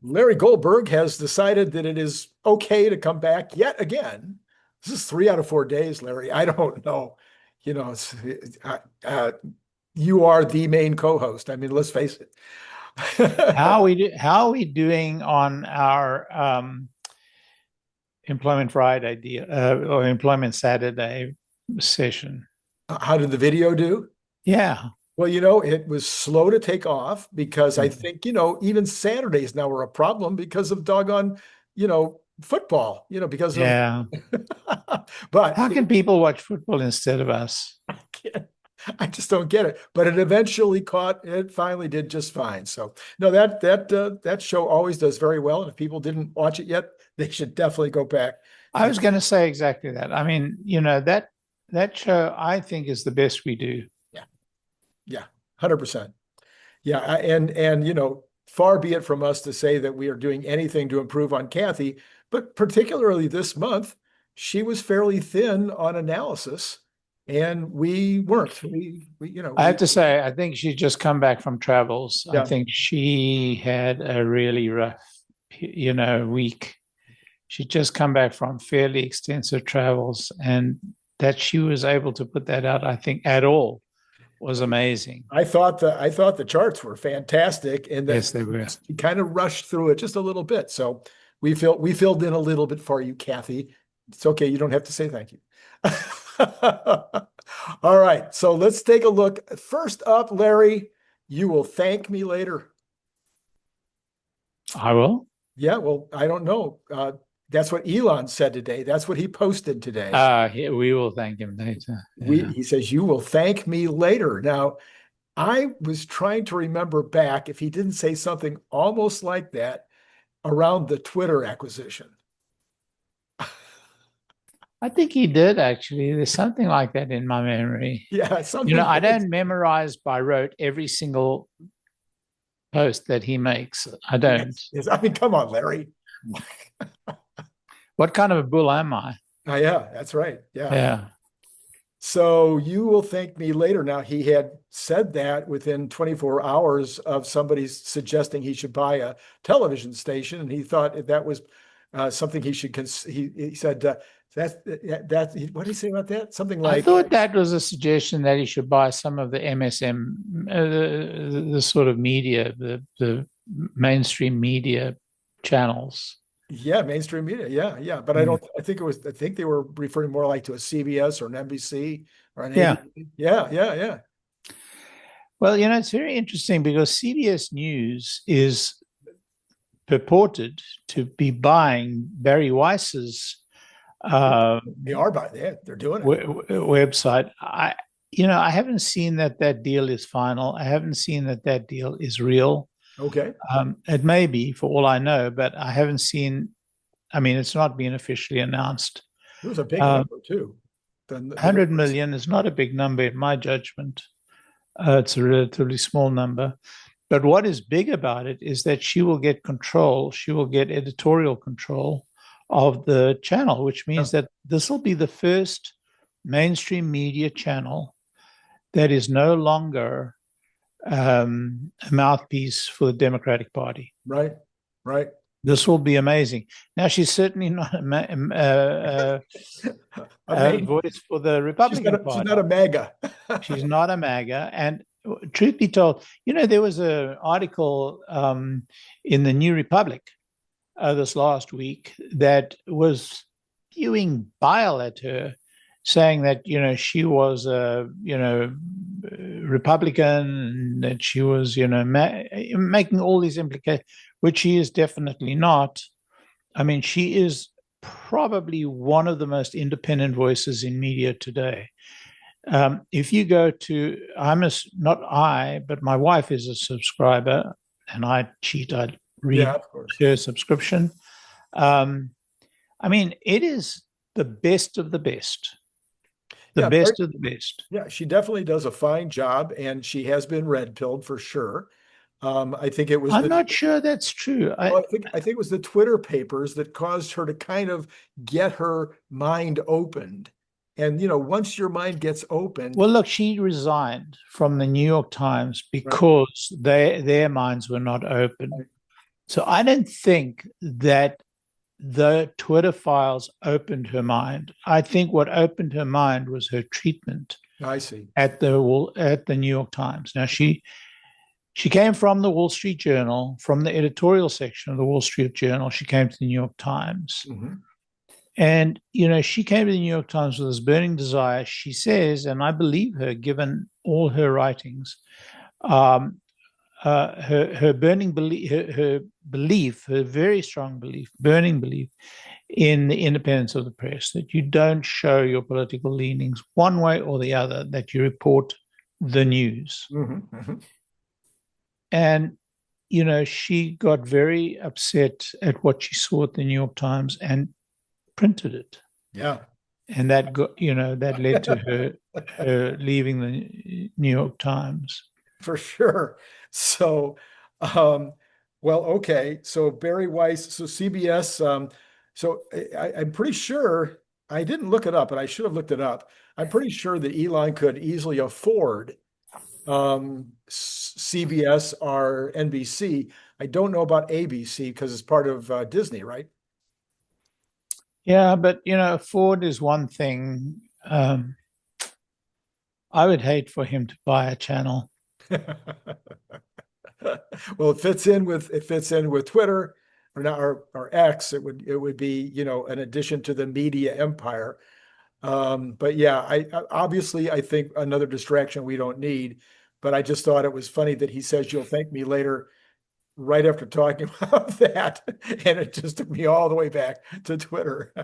Larry Goldberg has decided that it is okay to come back yet again. This is 3 out of 4 days, Larry. I don't know. You know, you are the main co-host. I mean, let's face it. How are we doing on our Employment Friday deal or Employment Saturday session? How did the video do? Yeah. Well, it was slow to take off because I think, even Saturdays now are a problem because of doggone, football, because of, Yeah. but How can people watch football instead of us? I just don't get it. But it finally did just fine. So no, that show always does very well. And if people didn't watch it yet, they should definitely go back. I was going to say exactly that. I mean, that show I think is the best we do. Yeah, yeah, 100%. Yeah, and far be it from us to say that we are doing anything to improve on Kathy, but particularly this month, she was fairly thin on analysis, and we weren't. I have to say, I think she's just come back from travels. I Yeah, think she had a really rough, week. She'd just come back from fairly extensive travels, and that she was able to put that out, I think, at all was amazing. I thought the charts were fantastic, and that Yes, they were. she kind of rushed through it just a little bit. So we filled in a little bit for you, Kathy. It's okay. You don't have to say thank you. All right. So let's take a look. First up, Larry, you will thank me later. I will. Yeah, well, I don't know. That's what Elon said today. That's what he posted today. We will thank him later. He says, you will thank me later. Now, I was trying to remember back if he didn't say something almost like that around the Twitter acquisition. I think he did actually. There's something like that in my memory. Yeah, something. I don't memorize by rote every single post that he makes. I don't. Yes. I mean, come on, Larry. What kind of a bull am I? Yeah, that's right. Yeah. Yeah. So you will thank me later. Now, he had said that within 24 hours of somebody suggesting he should buy a television station, and he thought that was something he should. He said what did he say about that? Something I like, thought that was a suggestion that he should buy some of the MSM, the sort of media, the mainstream media channels. yeah, mainstream media. Yeah, yeah. But I think they were referring more like to a CBS or an NBC or an Yeah. ABC. Yeah, yeah, yeah. Well, it's very interesting because CBS News is purported to be buying Barry Weiss's They are by that. They're doing it. website. I haven't seen that deal is final. I haven't seen that deal is real. Okay. It may be, for all I know, but I haven't seen. I mean, it's not been officially announced. It was a big number too. 100 million is not a big number in my judgment. It's a relatively small number. But what is big about it is that she will get control. She will get editorial control of the channel, which means that this will be the first mainstream media channel that is no longer a mouthpiece for the Democratic Party. Right, right. This will be amazing. Now, she's certainly not a voice for the Republican Party. She's not a MAGA. She's not a MAGA. And truth be told, there was an article in the New Republic this last week that was spewing bile at her, saying that she was a Republican, that she was making all these implications, which she is definitely not. I mean, she is probably one of the most independent voices in media today. If you go to, but my wife is a subscriber, and I cheat. I read her subscription. I mean, it is the best of the best. The best of the best. Yeah, she definitely does a fine job, and she has been red-pilled for sure. I think it was. I'm not sure that's true. I think it was the Twitter papers that caused her to kind of get her mind opened. And once your mind gets open. Well, look, she resigned from the New York Times because their minds were not open. So I don't think that the Twitter files opened her mind. I think what opened her mind was her treatment I see. at the New York Times. Now she came from the Wall Street Journal, from the editorial section of the Wall Street Journal. She came to the New York Times. Mm-hmm. And, she came to the New York Times with this burning desire. She says, and I believe her, given all her writings, her burning belief, her belief, her very strong belief, burning belief in the independence of the press, that you don't show your political leanings one way or the other, that you report the news. Mm-hmm. Mm-hmm. And, she got very upset at what she saw at the New York Times and printed it. Yeah. And that got, that led to her leaving the New York Times. For sure. So, well, okay. So Barry Weiss, so CBS, I'm pretty sure, I didn't look it up, but I should have looked it up. I'm pretty sure that Elon could easily afford CBS or NBC. I don't know about ABC because it's part of Disney, right? Yeah, but Ford is one thing. I would hate for him to buy a channel. Well, it fits in with Twitter or not or X. It would be, an addition to the media empire. But yeah, I obviously I think another distraction we don't need. But I just thought it was funny that he says you'll thank me later, right after talking about that, and it just took me all the way back to Twitter.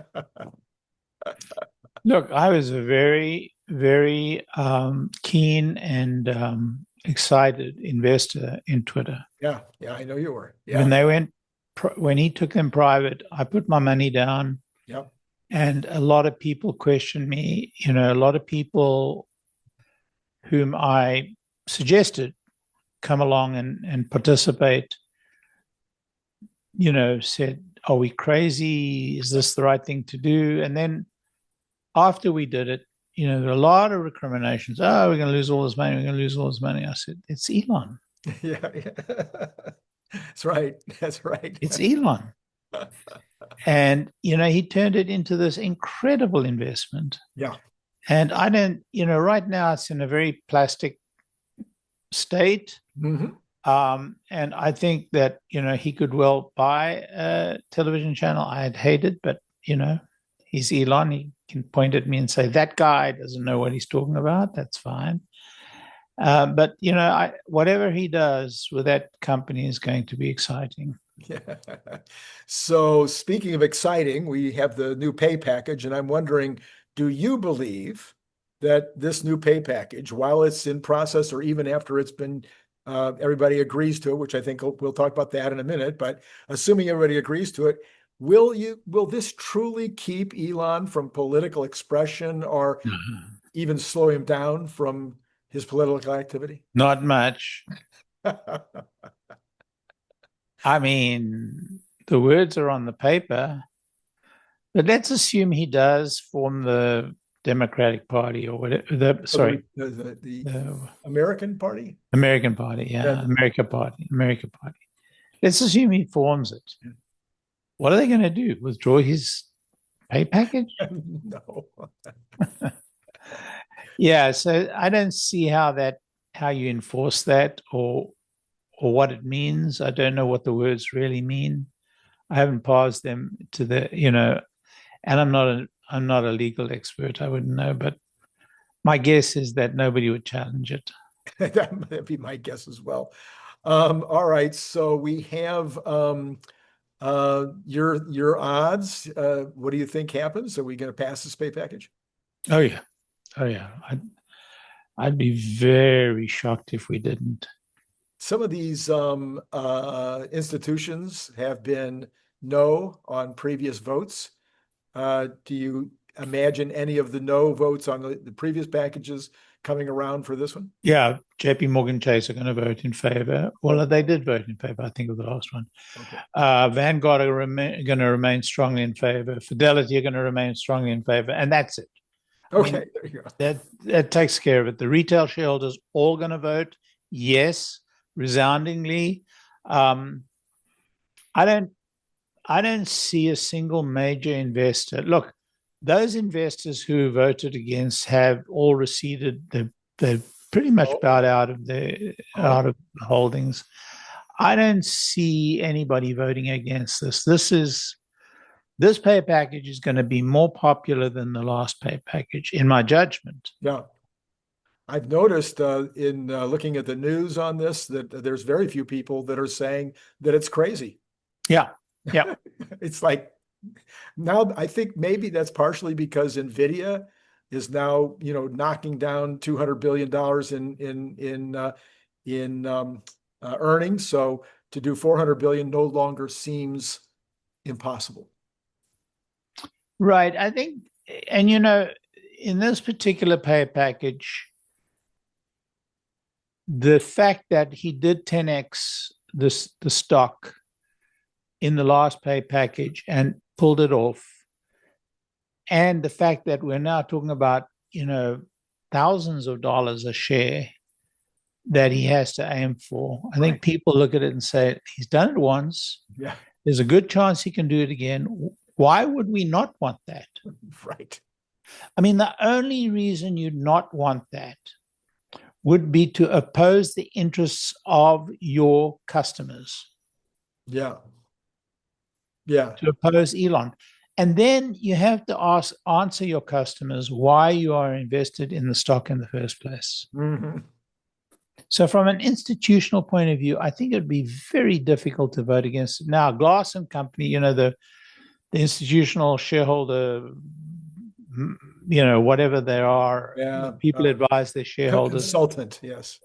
Look, I was a very, very keen and excited investor in Twitter. Yeah, I know you were. Yeah. When he took them private, I put my money down. Yep. And a lot of people questioned me. A lot of people whom I suggested come along and participate, said, are we crazy? Is this the right thing to do? And then after we did it, there were a lot of recriminations. Oh, we're going to lose all this money. We're going to lose all this money. I said, it's Elon. Yeah. That's right. That's right. It's Elon. And, he turned it into this incredible investment. Yeah. And I don't, right now it's in a very plastic state. Mm-hmm. And I think that, he could well buy a television channel. I'd hate it, but, he's Elon. He can point at me and say, that guy doesn't know what he's talking about. That's fine. But, whatever he does with that company is going to be exciting. Yeah. So speaking of exciting, we have the new pay package, and I'm wondering, do you believe that this new pay package, while it's in process or even after it's been everybody agrees to it, which I think we'll talk about that in a minute, but assuming everybody agrees to it, will this truly keep Elon from political expression or even slow him down from his political activity? Not much. I mean, the words are on the paper, but let's assume he does form the Democratic Party or whatever. The American Party? American Party, yeah. America Party. Let's assume he forms it. Yeah. What are they going to do? Withdraw his pay package? No. Yeah, so I don't see how you enforce that or what it means. I don't know what the words really mean. I haven't parsed them to the, and I'm not a legal expert. I wouldn't know, but my guess is that nobody would challenge it. That'd be my guess as well. All right, so we have your odds. What do you think happens? Are we going to pass this pay package? Oh yeah. I'd be very shocked if we didn't. Some of these institutions have been no on previous votes. Do you imagine any of the no votes on the previous packages coming around for this one? Yeah, JP Chase are going to vote in favor. Well, they did vote in favor, I think, of the last one. Okay. Vanguard are going to remain strongly in favor. Fidelity are going to remain strongly in favor, and that's it. Okay, there you go. That takes care of it. The retail shareholders all going to vote yes, resoundingly. I don't see a single major investor. Look, those investors who voted against have all receded. They've pretty much bowed out of the holdings. I don't see anybody voting against this. This pay package is going to be more popular than the last pay package, in my judgment. Yeah. I've noticed in looking at the news on this that there's very few people that are saying that it's crazy. Yeah. Yeah. It's like now I think maybe that's partially because NVIDIA is now, knocking down $200 billion in earnings. So to do 400 billion no longer seems impossible. Right. I think, and in this particular pay package, the fact that he did 10x the stock in the last pay package and pulled it off, and the fact that we're now talking about, thousands of dollars a share that he has to aim for. I think people look at it and say, he's done it once. Yeah. There's a good chance he can do it again. Why would we not want that? Right. I mean, the only reason you'd not want that would be to oppose the interests of your customers. Yeah. Yeah. To oppose Elon. And then you have to answer your customers why you are invested in the stock in the first place. Mm-hmm. So from an institutional point of view, I think it would be very difficult to vote against it. Now, Glass and Company, the institutional shareholder, whatever they are, people advise their shareholders. Consultant, yes.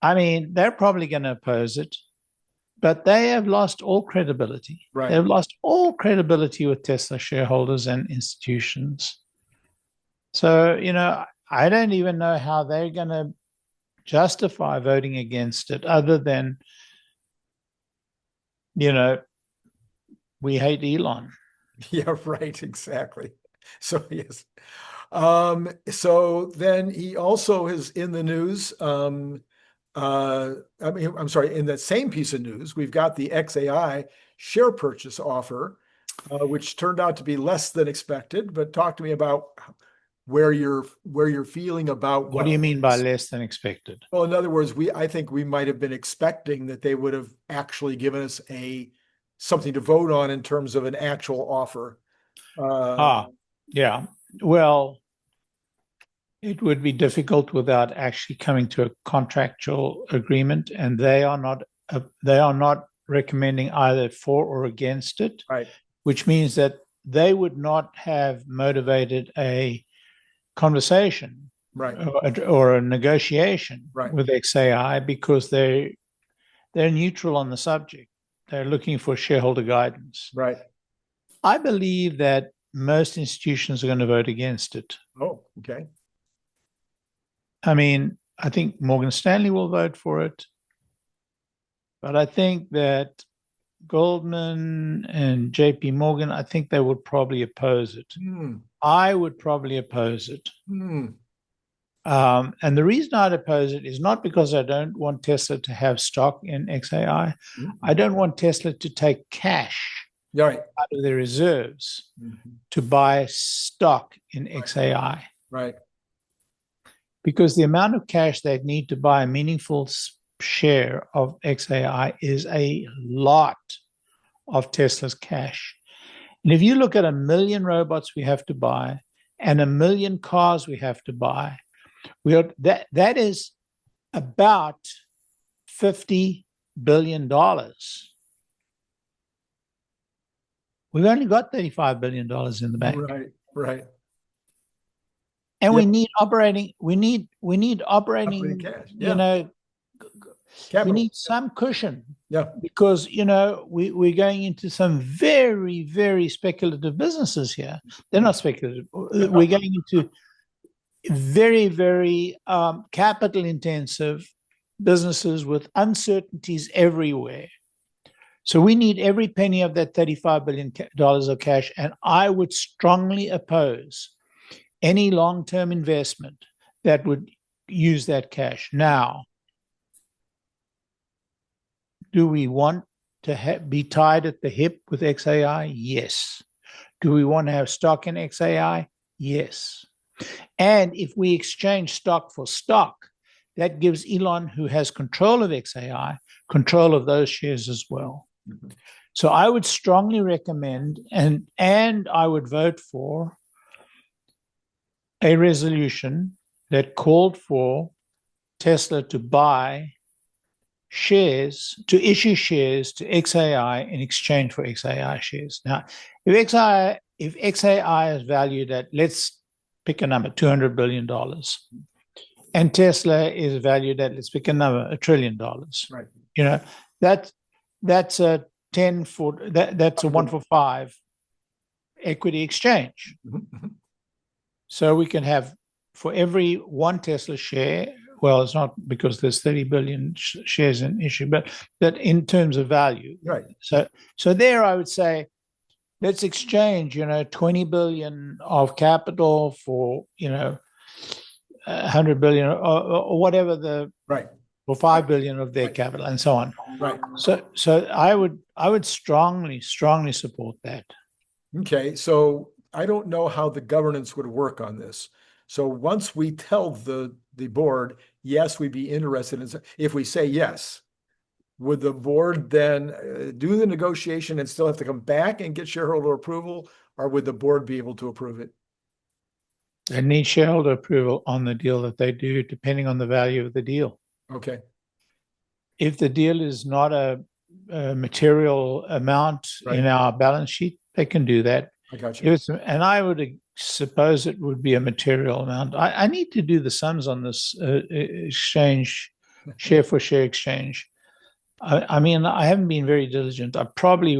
I mean, they're probably going to oppose it, but they have lost all credibility. Right. They've lost all credibility with Tesla shareholders and institutions. So, I don't even know how they're going to justify voting against it other than, we hate Elon. Yeah, right, exactly. So, yes. So then he also is in the news. I'm sorry, in that same piece of news, we've got the XAI share purchase offer, which turned out to be less than expected. But talk to me about where you're feeling about what do you mean by less than expected? Well, in other words, I think we might have been expecting that they would have actually given us something to vote on in terms of an actual offer. Yeah. Well, it would be difficult without actually coming to a contractual agreement, and they are not recommending either for or against it. Right. Which means that they would not have motivated a conversation, right, or a negotiation, right, with XAI because they're neutral on the subject. They're looking for shareholder guidance. Right. I believe that most institutions are going to vote against it. Oh, okay. I mean, I think Morgan Stanley will vote for it, but I think that Goldman and JP Morgan, I think they would probably oppose it. I would probably oppose it. And the reason I'd oppose it is not because I don't want Tesla to have stock in XAI. I don't want Tesla to take cash out of their reserves to buy stock in XAI. Right. Because the amount of cash they'd need to buy a meaningful share of XAI is a lot of Tesla's cash. And if you look at 1 million robots we have to buy and 1 million cars we have to buy, that is about $50 billion. We've only got $35 billion in the bank. Right. And we need operating cash. We need some cushion. Yeah. Because, we're going into some very, very speculative businesses here. They're not speculative. We're going into very, very capital intensive businesses with uncertainties everywhere. So we need every penny of that $35 billion of cash. And I would strongly oppose any long-term investment that would use that cash. Now, do we want to be tied at the hip with XAI? Yes. Do we want to have stock in XAI? Yes. And if we exchange stock for stock, that gives Elon, who has control of XAI, control of those shares as well. Mm-hmm. So I would strongly recommend, and I would vote for a resolution that called for Tesla to buy shares, to issue shares to XAI in exchange for XAI shares. Now, if XAI is valued at, let's pick a number, $200 billion, and Tesla is valued at, let's pick a number, $1 trillion. Right. You know, that's a 10 for that's a 1 for 5 equity exchange. Mm-hmm. So we can have, for every one Tesla share, well, it's not because there's 30 billion shares in issue, but that in terms of value. Right. So there I would say, let's exchange, 20 billion of capital for, 100 billion or whatever right. For 5 billion of their capital and so on. Right. So I would strongly support that. Okay. So I don't know how the governance would work on this. So once we tell the board, yes, we'd be interested in, if we say yes, would the board then do the negotiation and still have to come back and get shareholder approval, or would the board be able to approve it? They need shareholder approval on the deal that they do, depending on the value of the deal. Okay. If the deal is not a material amount in our balance sheet, they can do that. I got you. And I would suppose it would be a material amount. I need to do the sums on this exchange, share for share exchange. I mean, I haven't been very diligent. I probably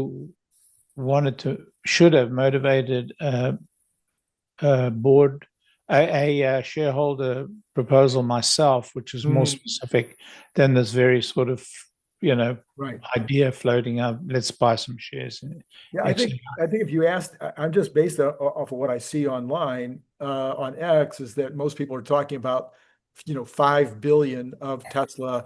should have motivated a shareholder proposal myself, which is more specific than this very sort of, idea floating up. Let's buy some shares. Yeah, I think if you asked, I'm just based off of what I see online on X, is that most people are talking about, 5 billion of Tesla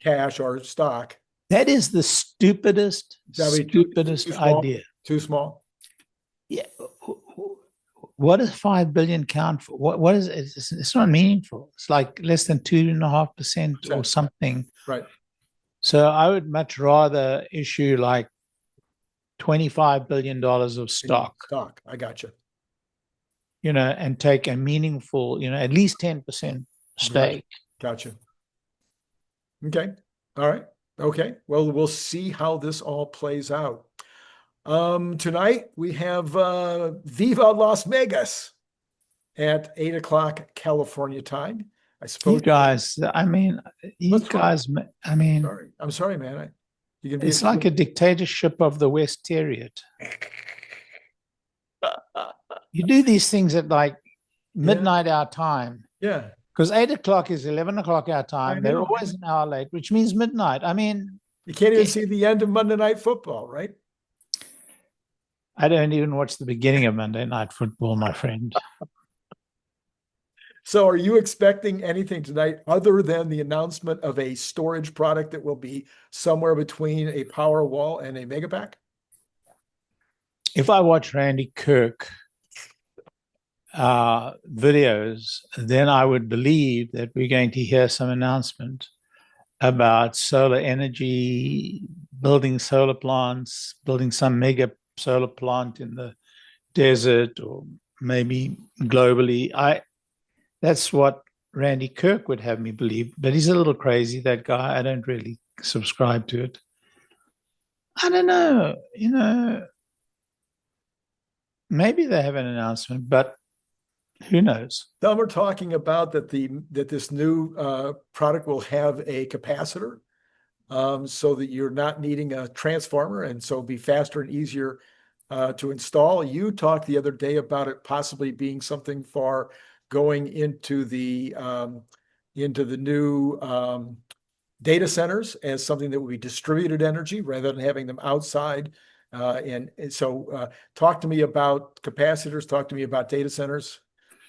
cash or stock. That is the stupidest idea. Too small? Yeah. What does 5 billion count for? What is it? It's not meaningful. It's like less than 2.5% or something. Right. So I would much rather issue like $25 billion of stock. I got you. And take a meaningful, at least 10% stake. Gotcha. Okay. All right. Okay. Well, we'll see how this all plays out. Tonight we have Viva Las Vegas at 8 o'clock California time. I suppose you guys, I'm sorry, man. It's like a dictatorship of the Westariat. You do these things at like midnight our time. Yeah. Because 8 o'clock is 11 o'clock our time. They're always an hour late, which means midnight. I mean, you can't even see the end of Monday Night Football, right? I don't even watch the beginning of Monday Night Football, my friend. So are you expecting anything tonight other than the announcement of a storage product that will be somewhere between a Powerwall and a MegaPack? If I watch Randy Kirk videos, then I would believe that we're going to hear some announcement about solar energy, building solar plants, building some mega solar plant in the desert or maybe globally. That's what Randy Kirk would have me believe, but he's a little crazy, that guy. I don't really subscribe to it. I don't know, maybe they have an announcement, but who knows? Some are talking about that this new product will have a capacitor, so that you're not needing a transformer, and so be faster and easier to install. You talked the other day about it possibly being something for going into the new data centers as something that will be distributed energy rather than having them outside. And so talk to me about capacitors, talk to me about data centers.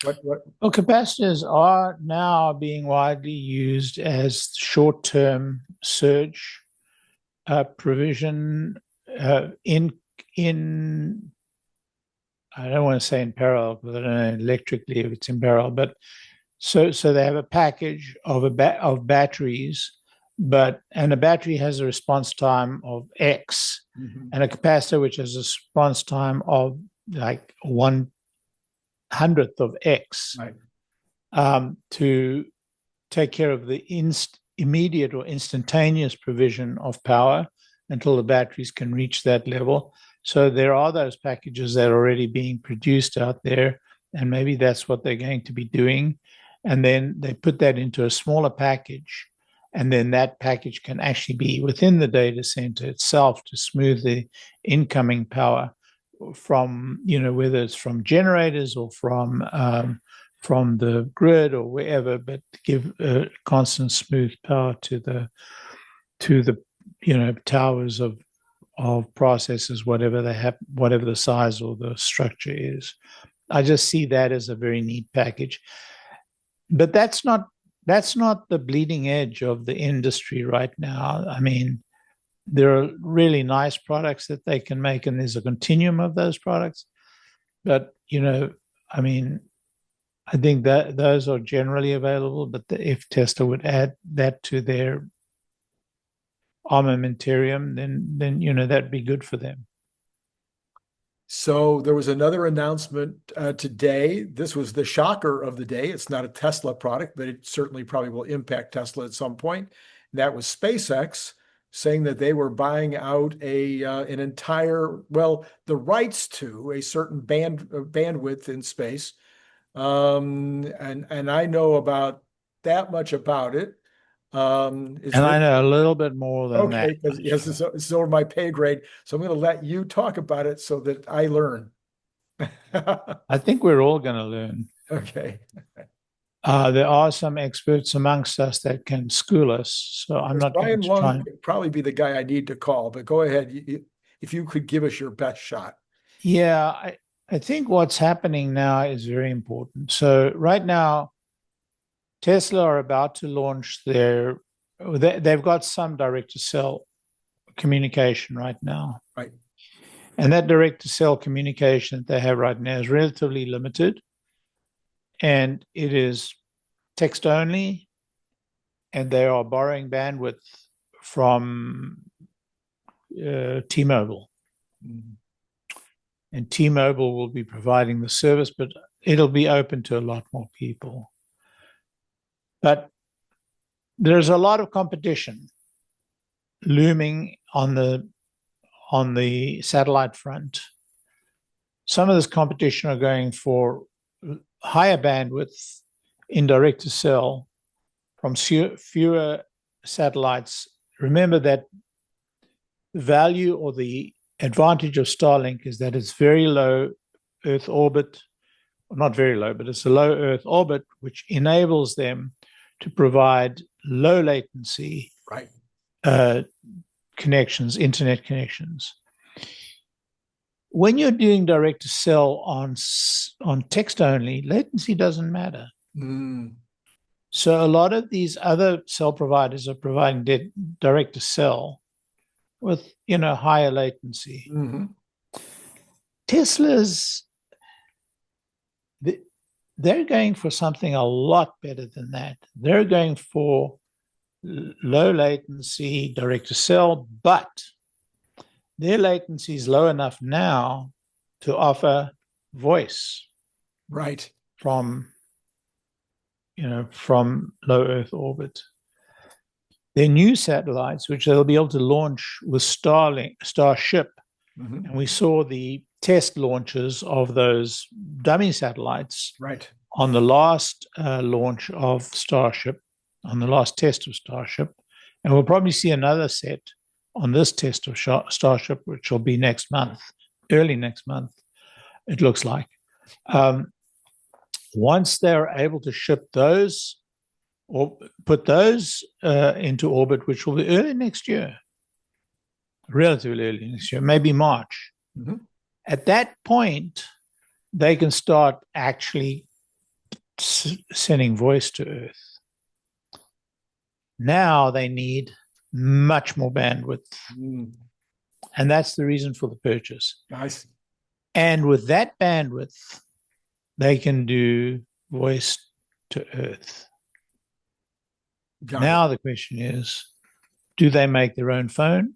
Well, capacitors are now being widely used as short-term surge provision in I don't want to say in parallel because I don't know electrically if it's in parallel, but so they have a package of batteries, and a battery has a response time of X, and a capacitor which has a response time of like 1/100th of X, right. to take care of the immediate or instantaneous provision of power until the batteries can reach that level. So there are those packages that are already being produced out there, and maybe that's what they're going to be doing. And then they put that into a smaller package, and then that package can actually be within the data center itself to smooth the incoming power from, whether it's from generators or from the grid or wherever, but give constant smooth power to the towers of processors, whatever they have, whatever the size or the structure is. I just see that as a very neat package. But that's not the bleeding edge of the industry right now. I mean, there are really nice products that they can make, and there's a continuum of those products. But, I mean, I think that those are generally available, but if Tesla would add that to their armamentarium, then that'd be good for them. So there was another announcement today. This was the shocker of the day. It's not a Tesla product, but it certainly probably will impact Tesla at some point. And that was SpaceX saying that they were buying out an entire, the rights to a certain bandwidth in space. And I know about that much about it. And I know a little bit more than that. Okay, because yes, it's over my pay grade. So I'm going to let you talk about it so that I learn. I think we're all going to learn. Okay. There are some experts amongst us that can school us. So I'm not Brian going to Wong try. would probably be the guy I need to call, but go ahead. If you could give us your best shot. Yeah, I think what's happening now is very important. So right now, Tesla are about to launch they've got some direct-to-cell communication right now. Right. And that direct-to-cell communication that they have right now is relatively limited. And it is text only. And they are borrowing bandwidth from T-Mobile. And T-Mobile will be providing the service, but it'll be open to a lot more people. But there's a lot of competition looming on the satellite front. Some of this competition are going for higher bandwidth in direct-to-cell from fewer satellites. Remember that the value or the advantage of Starlink is that it's very low Earth orbit, not very low, but it's a low Earth orbit, which enables them to provide low latency connections, internet connections. When you're doing direct-to-cell on text only, latency doesn't matter. So a lot of these other cell providers are providing direct-to-cell with higher latency. Tesla's they're going for something a lot better than that. They're going for low latency direct-to-cell, but their latency is low enough now to offer voice. Right. From low Earth orbit. Their new satellites, which they'll be able to launch with Starship, and we saw the test launches of those dummy satellites on the last launch of Starship, on the last test of Starship, and we'll probably see another set on this test of Starship, which will be next month, early next month, it looks like. Once they're able to ship those or put those into orbit, which will be early next year, relatively early next year, maybe March. At that point, they can start actually sending voice to Earth. Now they need much more bandwidth. Mm, And that's the reason for the purchase. nice. And with that bandwidth, they can do voice to earth. Got Now it. the question is, do they make their own phone?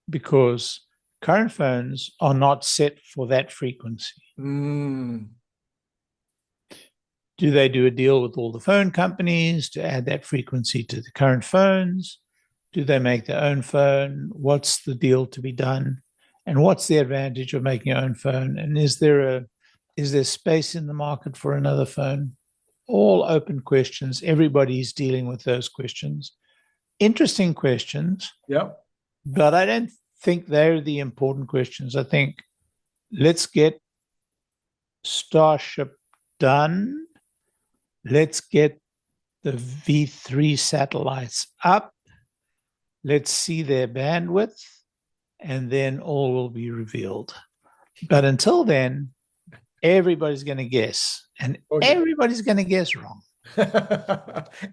Because current phones are not set for that frequency. Mm, Do they do a deal with all the phone companies to add that frequency to the current phones? Do they make their own phone? What's the deal to be done? And what's the advantage of making your own phone? And is there space in the market for another phone? All open questions. Everybody's dealing with those questions. Interesting questions, yep. but I don't think they're the important questions. I think let's get Starship done. Let's get the V3 satellites up. Let's see their bandwidth, and then all will be revealed. But until then, everybody's going to guess, and everybody's going to guess wrong.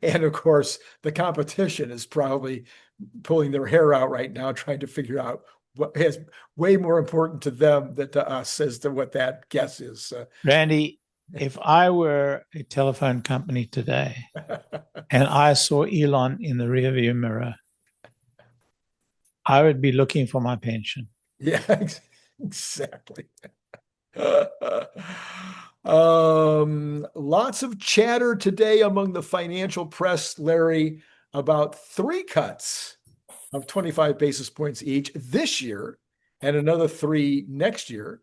And of course, the competition is probably pulling their hair out right now, trying to figure out what is way more important to them than to us as to what that guess is. Randy, if I were a telephone company today and I saw Elon in the rearview mirror, I would be looking for my pension. Yeah, exactly. Lots of chatter today among the financial press, Larry, about 3 cuts of 25 basis points each this year and another 3 next year.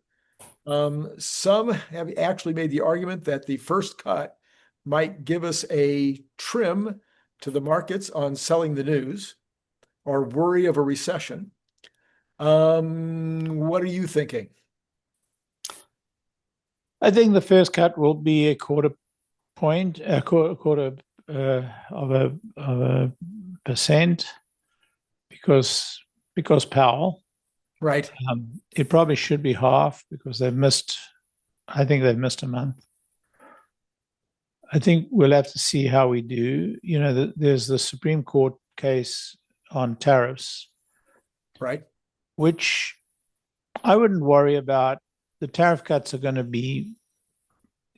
Some have actually made the argument that the first cut might give us a trim to the markets on selling the news or worry of a recession. What are you thinking? I think the first cut will be a quarter of a percent because Powell. Right. It probably should be half because I think they've missed a month. I think we'll have to see how we do. You know, there's the Supreme Court case on tariffs, Right. which I wouldn't worry about. The tariff cuts are going to be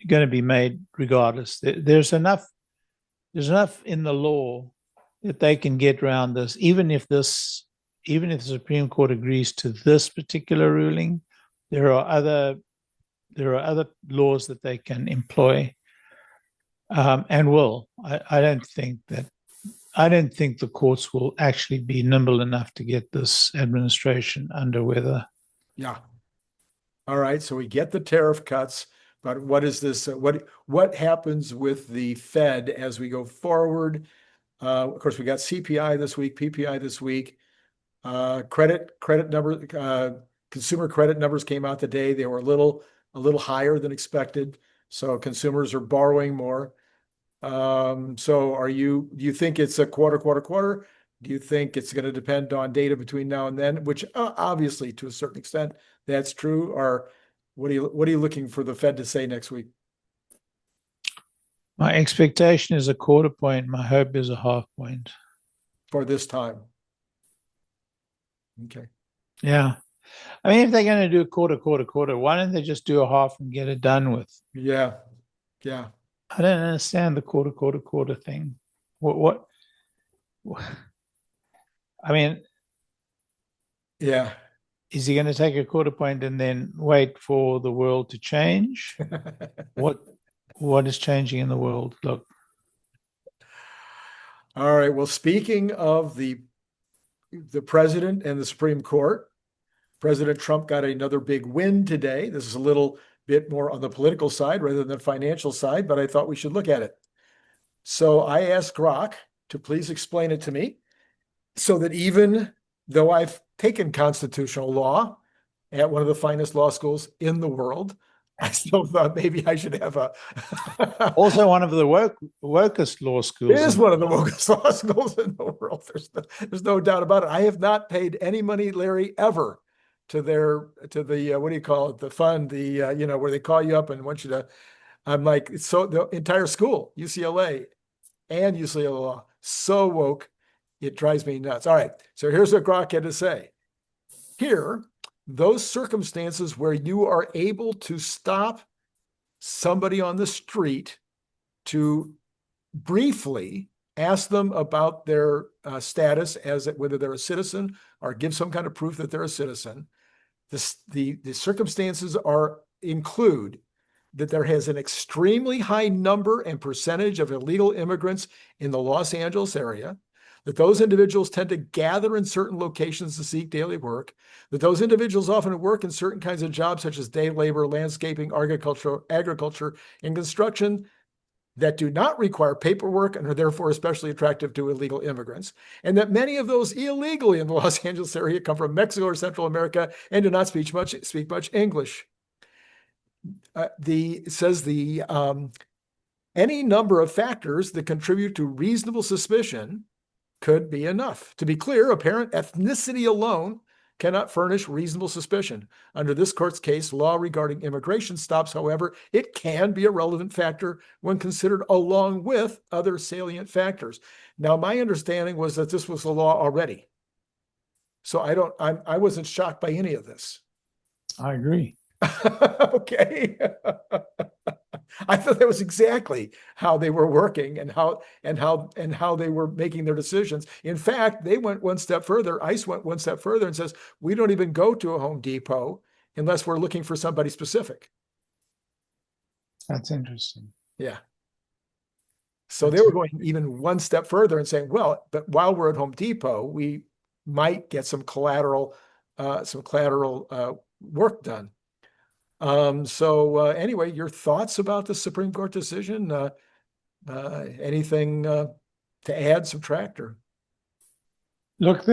made regardless. There's enough in the law that they can get around this, even if the Supreme Court agrees to this particular ruling. There are other laws that they can employ, and will. I don't think the courts will actually be nimble enough to get this administration under weather. Yeah. All right. So we get the tariff cuts, but what is this? What happens with the Fed as we go forward? Of course, we got CPI this week, PPI this week. Credit numbers, consumer credit numbers came out today. They were a little higher than expected. So consumers are borrowing more. So do you think it's a quarter? Do you think it's going to depend on data between now and then, which obviously to a certain extent that's true? Or what are you looking for the Fed to say next week? My expectation is a quarter point. My hope is a half point For this time? Okay. Yeah. I mean, if they're going to do a quarter, why don't they just do a half and get it done with? Yeah. Yeah. I don't understand the quarter thing. What? I mean, Yeah. is he going to take a quarter point and then wait for the world to change? What is changing in the world? Look. All right. Well, speaking of the president and the Supreme Court, President Trump got another big win today. This is a little bit more on the political side rather than the financial side, but I thought we should look at it. So I asked Grok to please explain it to me so that even though I've taken constitutional law at one of the finest law schools in the world, I still thought maybe I should have also one of the wokest law schools. It is one of the wokest law schools in the world. There's no doubt about it. I have not paid any money, Larry, ever to the what do you call it? The fund, where they call you up and want you to. I'm like, so the entire school, UCLA and UCLA Law, so woke. It drives me nuts. All right. So here's what Grok had to say. Here, those circumstances where you are able to stop somebody on the street to briefly ask them about their status as whether they're a citizen or give some kind of proof that they're a citizen. The circumstances include that there has an extremely high number and percentage of illegal immigrants in the Los Angeles area, that those individuals tend to gather in certain locations to seek daily work, that those individuals often work in certain kinds of jobs such as day labor, landscaping, agriculture, and construction that do not require paperwork and are therefore especially attractive to illegal immigrants, and that many of those illegally in the Los Angeles area come from Mexico or Central America and do not speak much English. It says any number of factors that contribute to reasonable suspicion could be enough. To be clear, apparent ethnicity alone cannot furnish reasonable suspicion. Under this court's case law regarding immigration stops, however, it can be a relevant factor when considered along with other salient factors. Now, my understanding was that this was the law already. So I wasn't shocked by any of this. I agree. Okay. I thought that was exactly how they were working and how they were making their decisions. In fact, they went one step further. ICE went one step further and says, we don't even go to a Home Depot unless we're looking for somebody specific. That's interesting. Yeah. So they were going even one step further and saying, well, but while we're at Home Depot, we might get some collateral work done. Anyway, your thoughts about the Supreme Court decision? Anything to add, subtract, or? Look,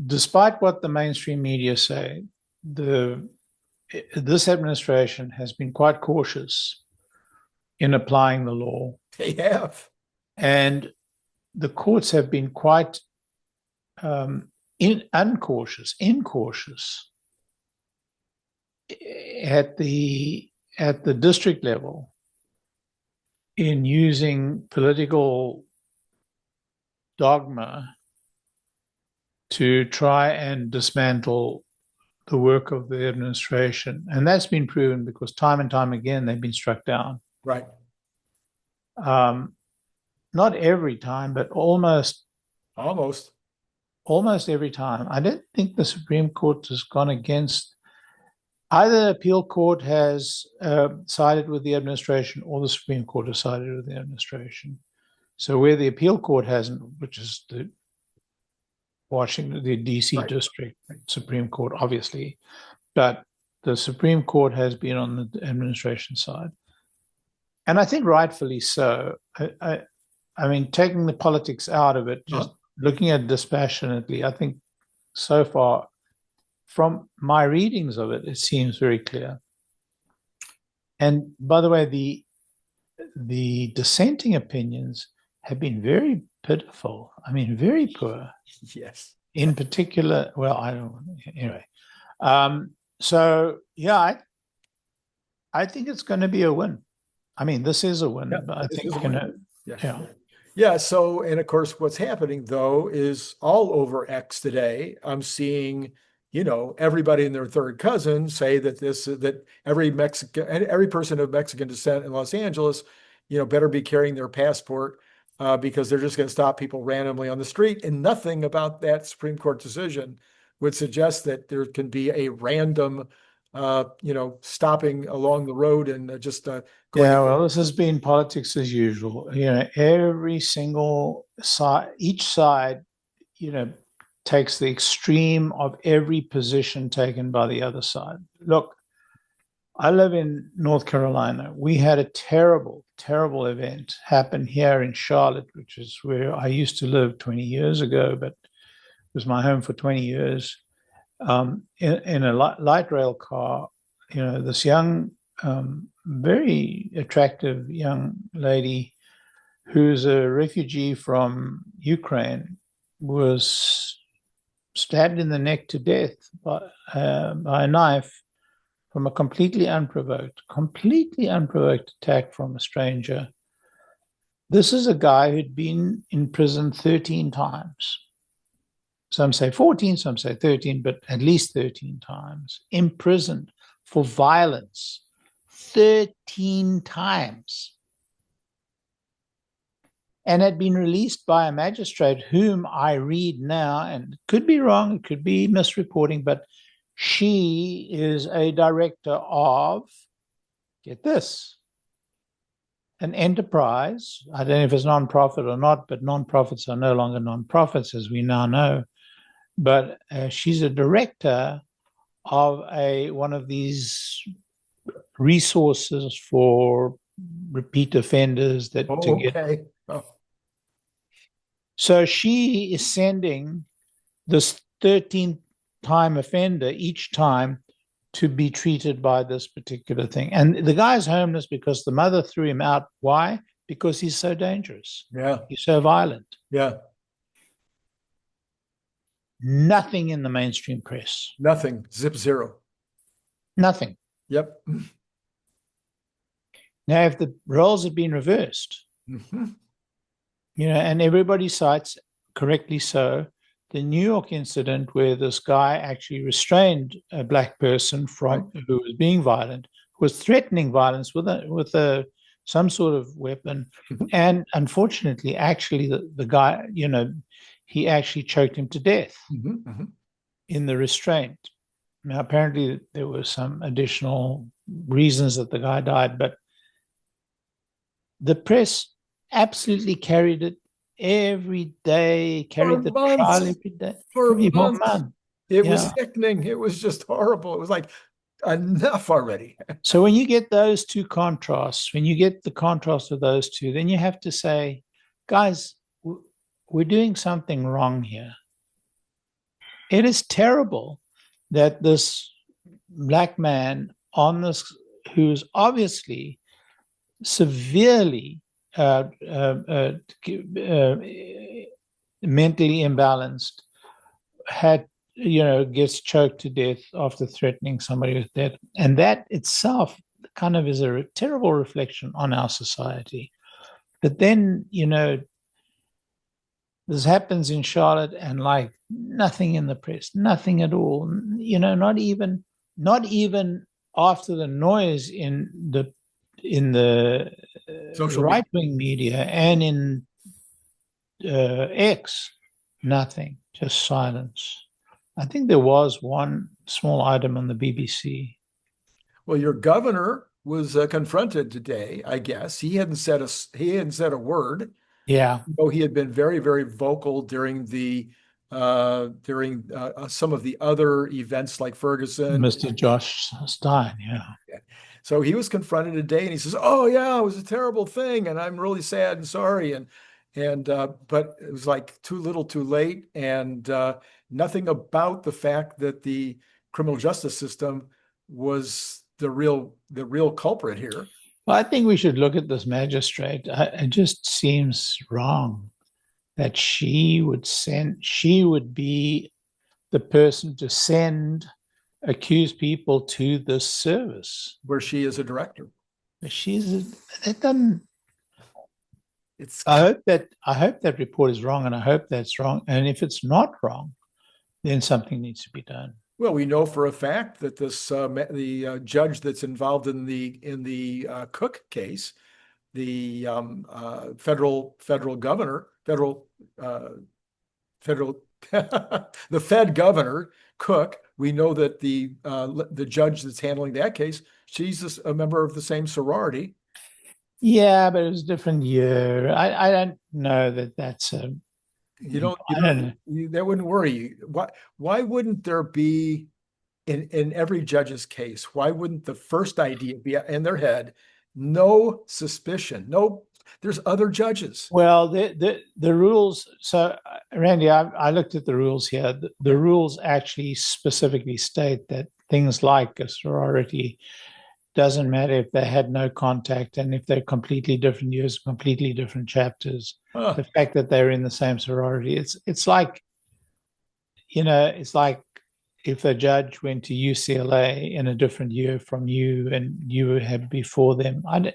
despite what the mainstream media say, this administration has been quite cautious in applying the law. They have. And the courts have been quite incautious at the district level in using political dogma to try and dismantle the work of the administration. And that's been proven because time and time again, they've been struck down. Right. Not every time, but almost every time. I don't think the Supreme Court has gone against. Either the appeal court has sided with the administration or the Supreme Court has sided with the administration. So where the appeal court hasn't, which is the Washington, the DC right. District Supreme Court, obviously, but the Supreme Court has been on the administration side. And I think rightfully so. I mean, taking the politics out of it, just looking at it dispassionately, I think so far, from my readings of it, it seems very clear. And by the way, the dissenting opinions have been very pitiful. I mean, very poor. Yes. In particular, well, I don't anyway. So yeah, I think it's going to be a win. I mean, this is a win. Yeah, but I think Yeah. So, and of course, what's happening though is all over X today. I'm seeing, everybody and their third cousin say that every person of Mexican descent in Los Angeles, better be carrying their passport because they're just going to stop people randomly on the street. And nothing about that Supreme Court decision would suggest that there can be a random, stopping along the road and just going. Yeah, well, this has been politics as usual. Every single side, each side, takes the extreme of every position taken by the other side. Look, I live in North Carolina. We had a terrible, terrible event happen here in Charlotte, which is where I used to live 20 years ago, but it was my home for 20 years. In a light rail car, this young, very attractive young lady who's a refugee from Ukraine was stabbed in the neck to death by a knife from a completely unprovoked attack from a stranger. This is a guy who'd been in prison 13 times. Some say 14, some say 13, but at least 13 times. Imprisoned for violence 13 times. And had been released by a magistrate whom I read now, and it could be wrong, it could be misreporting, but she is a director of, get this, an enterprise. I don't know if it's nonprofit or not, but nonprofits are no longer nonprofits, as we now know. But she's a director of one of these resources for repeat offenders that to get. Okay. Oh. So she is sending this 13th time offender each time to be treated by this particular thing. And the guy's homeless because the mother threw him out. Why? Because he's so dangerous. Yeah. He's so violent. Yeah. Nothing in the mainstream press. Nothing. Zip zero. Nothing. Yep. Now, if the roles had been reversed, and everybody cites, correctly so, the New York incident where this guy actually restrained a black person from who was being violent, was threatening violence with some sort of weapon, and unfortunately, actually, the guy, he actually choked him to death in the restraint. Now, apparently, there were some additional reasons that the guy died, but the press absolutely carried it every day, carried the trial every day. For months. Month. It was sickening. It was just horrible. It was like, enough already. So when you get those two contrasts, when you get the contrast of those two, then you have to say, guys, we're doing something wrong here. It is terrible that this black man on this, who's obviously severely mentally imbalanced, gets choked to death after threatening somebody with death. And that itself kind of is a terrible reflection on our society. But then, this happens in Charlotte and like nothing in the press, nothing at all, not even after the noise in the right-wing media and in X, nothing, just silence. I think there was one small item on the BBC. Well, your governor was confronted today, I guess. He hadn't said a word. Yeah. Though he had been very, very vocal during some of the other events like Ferguson. Mr. Josh Stein, yeah. So he was confronted today and he says, "Oh yeah, it was a terrible thing. And I'm really sad and sorry." But it was like too little too late, and nothing about the fact that the criminal justice system was the real culprit here. Well, I think we should look at this magistrate. It just seems wrong that she would be the person to send accused people to this service where she is a director. I hope that report is wrong, and I hope that's wrong. And if it's not wrong, then something needs to be done. Well, we know for a fact that the judge that's involved in the Cook case, the federal governor, the Fed governor Cook. We know that the judge that's handling that case, she's a member of the same sorority. Yeah, but it was a different year. I don't know that's a. That wouldn't worry you. Why wouldn't there be in every judge's case? Why wouldn't the first idea be in their head? No suspicion. No, there's other judges. Well, the rules. So, Randy, I looked at the rules here. The rules actually specifically state that things like a sorority doesn't matter if they had no contact and if they're completely different years, completely different chapters. The fact that they're in the same sorority, it's like, it's like if a judge went to UCLA in a different year from you and you had before them. I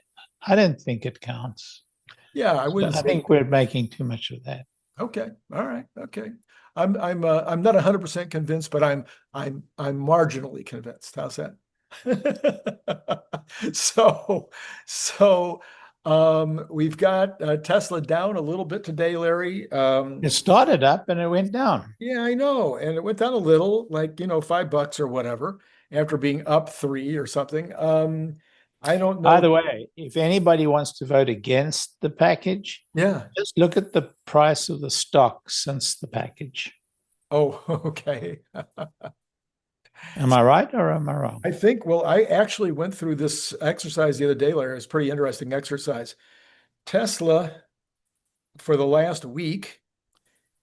don't think it counts. Yeah, I So wouldn't I say. think we're making too much of that. Okay, all right, okay. I'm not 100% convinced, but I'm marginally convinced. How's that? So so we've got Tesla down a little bit today, Larry. It started up and it went down. Yeah, I know, and it went down a little, like $5 or whatever, after being up 3 or something. I don't By know. the way, if anybody wants to vote against the package, Yeah. just look at the price of the stock since the package. Oh, okay. Am I right or am I wrong? I think, well, I actually went through this exercise the other day, Larry. It's a pretty interesting exercise. Tesla for the last week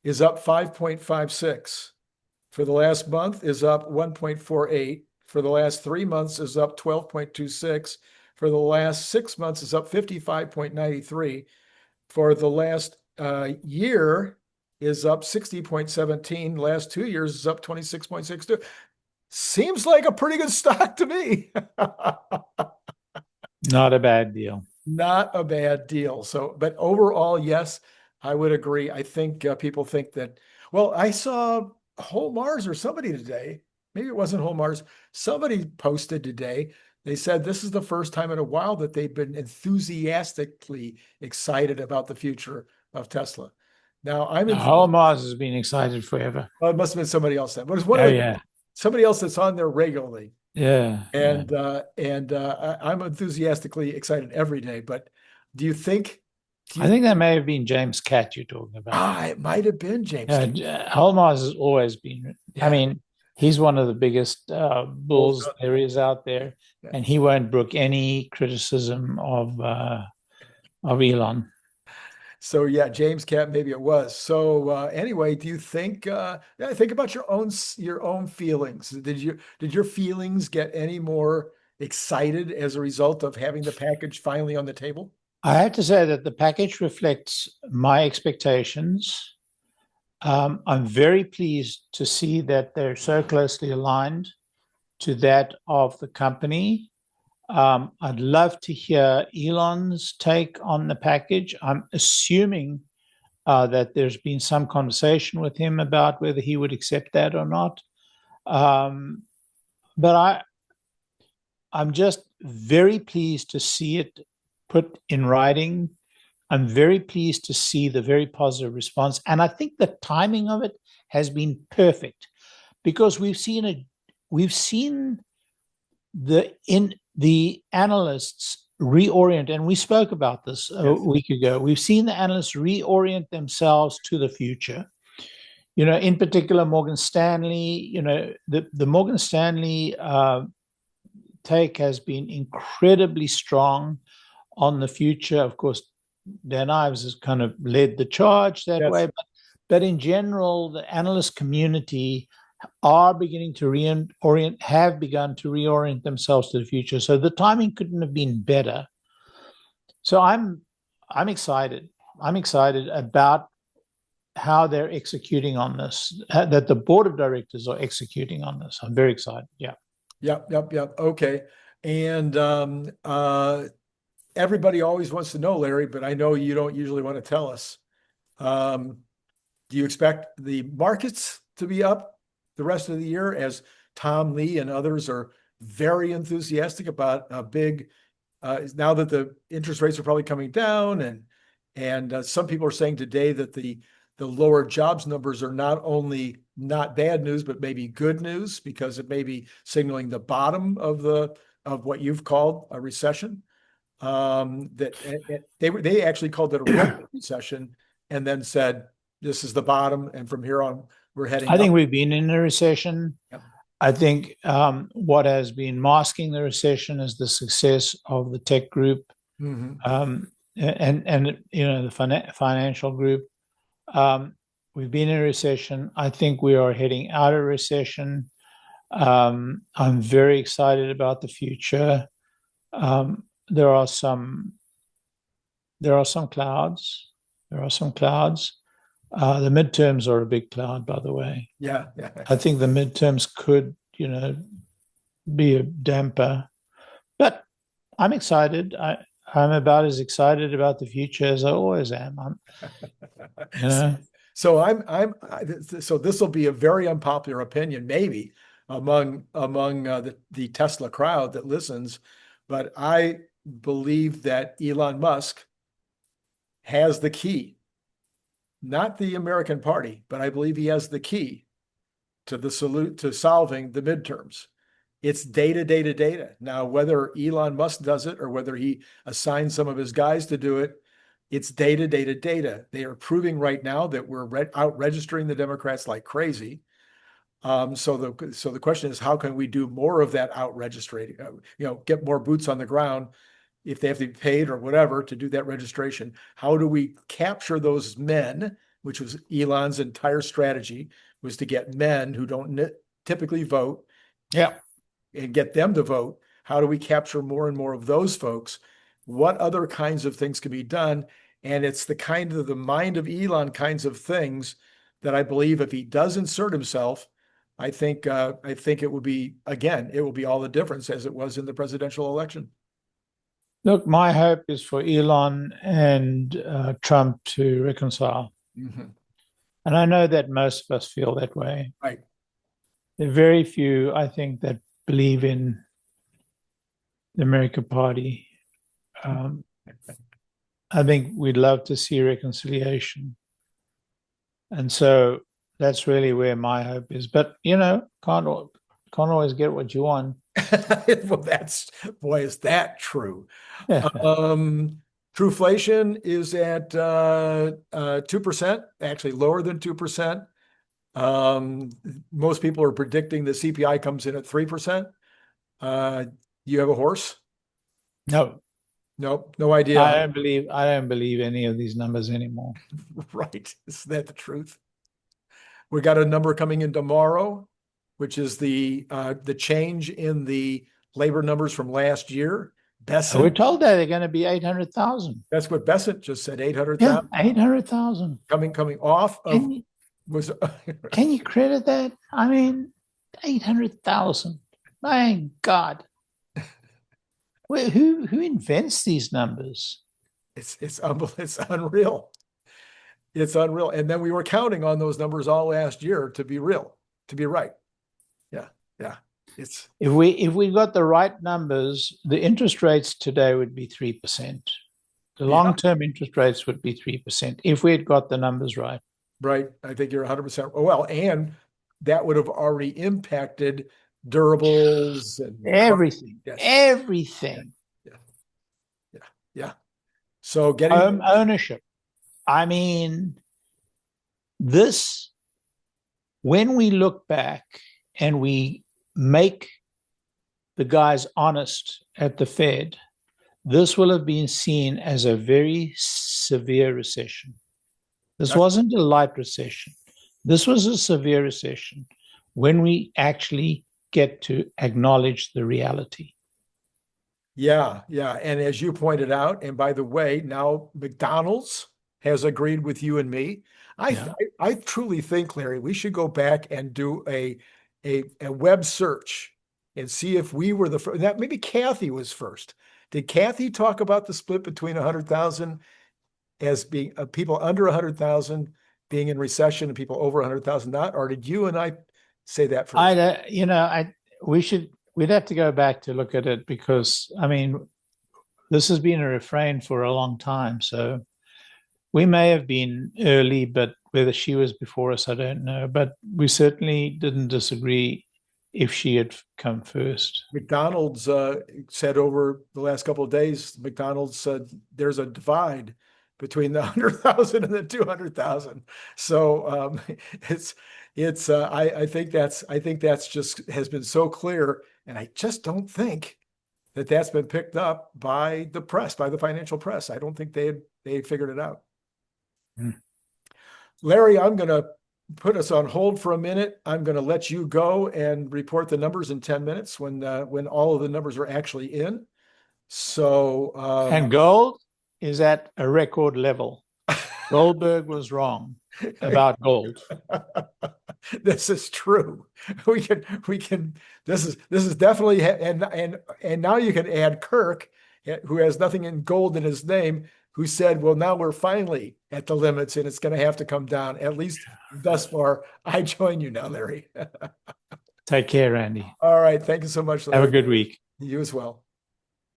is up 5.56. For the last month is up 1.48. For the last 3 months is up 12.26. For the last 6 months is up 55.93. For the last year is up 60.17. Last 2 years is up 26.62. Seems like a pretty good stock to me. Not a bad deal. Not a bad deal. So, but overall, yes, I would agree. I think people think that, well, I saw Whole Mars or somebody today. Maybe it wasn't Whole Mars. Somebody posted today. They said this is the first time in a while that they've been enthusiastically excited about the future of Tesla. Now, The whole Mars has been excited forever. well, it must have been somebody else then, but it's one Oh of yeah, somebody else that's on there regularly. yeah. And I'm enthusiastically excited every day. But do you think? Do I you, think that may have been James Catt you're talking about. it might have been James. Whole Mars has always been. I Yeah. mean, he's one of the biggest bulls there is out there, Yeah. and he won't brook any criticism of Elon. So yeah, James Cap, maybe it was. So anyway, do you think? Think about your own feelings. Did your feelings get any more excited as a result of having the package finally on the table? I have to say that the package reflects my expectations. I'm very pleased to see that they're so closely aligned to that of the company. I'd love to hear Elon's take on the package. I'm assuming that there's been some conversation with him about whether he would accept that or not. But I'm just very pleased to see it put in writing. I'm very pleased to see the very positive response. And I think the timing of it has been perfect because we've seen the analysts reorient, and we spoke about this a week ago. We've seen the analysts reorient themselves to the future. In particular, Morgan Stanley, the Morgan Stanley take has been incredibly strong on the future. Of course, Dan Ives has kind of led the charge that way. But in general, the analyst community are beginning to have begun to reorient themselves to the future. So the timing couldn't have been better. So I'm excited. I'm excited about how they're executing on this, that the board of directors are executing on this. I'm very excited. Yeah. Yep. Okay. And everybody always wants to know, Larry, but I know you don't usually want to tell us. Do you expect the markets to be up the rest of the year as Tom Lee and others are very enthusiastic about a big, now that the interest rates are probably coming down and some people are saying today that the lower jobs numbers are not only not bad news, but maybe good news because it may be signaling the bottom of what you've called a recession. That they actually called it a real recession and then said this is the bottom and from here on we're heading I think up. we've been in a recession. Yep. I think what has been masking the recession is the success of the tech group, and the financial group. We've been in a recession. I think we are heading out of recession. I'm very excited about the future. There are some clouds. The midterms are a big cloud, by the way. Yeah. I think the midterms could, be a damper, but I'm excited. I'm about as excited about the future as I always am. So this will be a very unpopular opinion, maybe among the Tesla crowd that listens, but I believe that Elon Musk has the key, not the American Party, but I believe he has the key to solving the midterms. It's data, data, data. Now, whether Elon Musk does it or whether he assigns some of his guys to do it, it's data, data, data. They are proving right now that we're out registering the Democrats like crazy. So the question is, how can we do more of that out registering? Get more boots on the ground if they have to be paid or whatever to do that registration. How do we capture those men, which was Elon's entire strategy, was to get men who don't typically vote, and get them to vote. How do we capture more and more of those folks? What other kinds of things can be done? And it's the mind of Elon kinds of things that I believe if he does insert himself, I think it will be, again, it will be all the difference as it was in the presidential election. Look, my hope is for Elon and Trump to reconcile. Mm-hmm. And I know that most of us feel that way. Right. There are very few, I think, that believe in the American Party. I think we'd love to see reconciliation. And so that's really where my hope is. But, can't always get what you want. Well, is that true? Trueflation is at 2%, actually lower than 2%. Most people are predicting the CPI comes in at 3%. You have a horse? No. Nope, no idea. I don't believe any of these numbers anymore. Right. Isn't that the truth? We got a number coming in tomorrow, which is the change in the labor numbers from last year. Bessent, we're told that they're going to be 800,000. That's what Bessent just said, 800,000. Yeah, 800,000. Coming off of Can you credit that? I mean, 800,000. My God. Who invents these numbers? It's unreal. It's unreal. And then we were counting on those numbers all last year to be real, to be right. Yeah. If we got the right numbers, the interest rates today would be 3%. The long-term interest rates would be 3% if we had got the numbers right. Right. I think you're 100% well, and that would have already impacted durables and everything. Yes. Everything. Yeah. So getting home ownership. I mean, when we look back and we make the guys honest at the Fed, this will have been seen as a very severe recession. This wasn't a light recession. This was a severe recession when we actually get to acknowledge the reality. Yeah. And as you pointed out, and by the way, now McDonald's has agreed with you and me. I truly think, Larry, we should go back and do a web search and see if we were the first. That maybe Kathy was first. Did Kathy talk about the split between 100,000 as being people under 100,000 being in recession and people over 100,000 not? Or did you and I say that first? We'd have to go back to look at it because, I mean, this has been a refrain for a long time. So we may have been early, but whether she was before us, I don't know. But we certainly didn't disagree if she had come first. McDonald's said over the last couple of days, McDonald's said there's a divide between the 100,000 and the 200,000. So I think that's just has been so clear. And I just don't think that that's been picked up by the press, by the financial press. I don't think they figured it out. Larry, I'm going to put us on hold for a minute. I'm going to let you go and report the numbers in 10 minutes when all of the numbers are actually in. So and gold is at a record level. Goldberg was wrong about gold. This is true. We can. This is definitely, and now you can add Kirk who has nothing in gold in his name, who said, well, now we're finally at the limits and it's going to have to come down. At least thus far, I join you now, Larry. Take care, Randy. All right. Thank you so much, Larry. Have a good week. You as well.